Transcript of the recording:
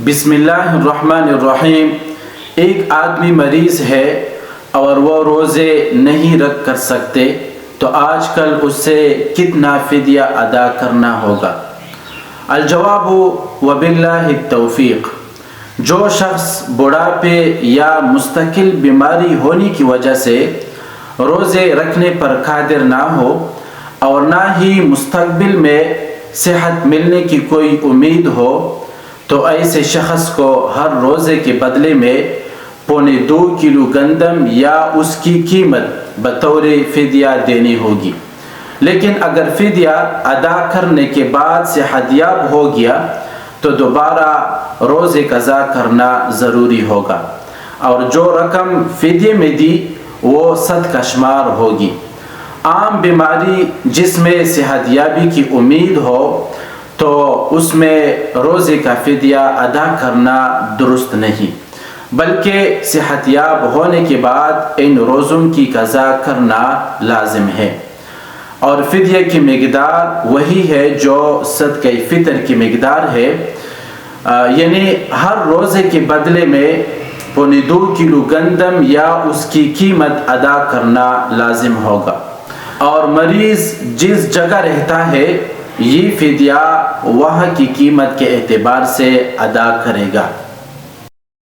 بسم اللہ الرحمن الرحیم۔ ایک آدمی مریض ہے اور وہ روزے نہیں رکھ کر سکتے، تو آج کل اس سے کتنا فدیہ ادا کرنا ہوگا؟ الجواب وباللہ التوفیق۔ جو شخص بڑھاپے یا مستقل بیماری ہونے کی وجہ سے روزے رکھنے پر قادر نہ ہو اور نہ ہی مستقبل میں صحت ملنے کی کوئی امید ہو، تو ایسے شخص کو ہر روزے کے بدلے میں 2.25 کلو گندم یا اس کی قیمت بطور فدیہ دینی ہوگی۔ لیکن اگر فدیہ ادا کرنے کے بعد صحت یاب ہو گیا تو دوبارہ روزے قضا کرنا ضروری ہوگا، اور جو رقم فدیے میں دی وہ صدقہ شمار ہوگی۔ عام بیماری جس میں صحت یابی کی امید ہو تو اس میں روزے کا فدیہ ادا کرنا درست نہیں، بلکہ صحت یاب ہونے کے بعد ان روزوں کی قضا کرنا لازم ہے، اور فدیہ کی مقدار وہی ہے جو صدقہ فطر کی مقدار ہے، یعنی ہر روزے کے بدلے میں 2.25 کلو گندم یا اس کی قیمت ادا کرنا لازم ہوگا، اور مریض جس جگہ رہتا ہے یہ فدیہ وہاں کی قیمت کے اعتبار سے ادا کرے گا۔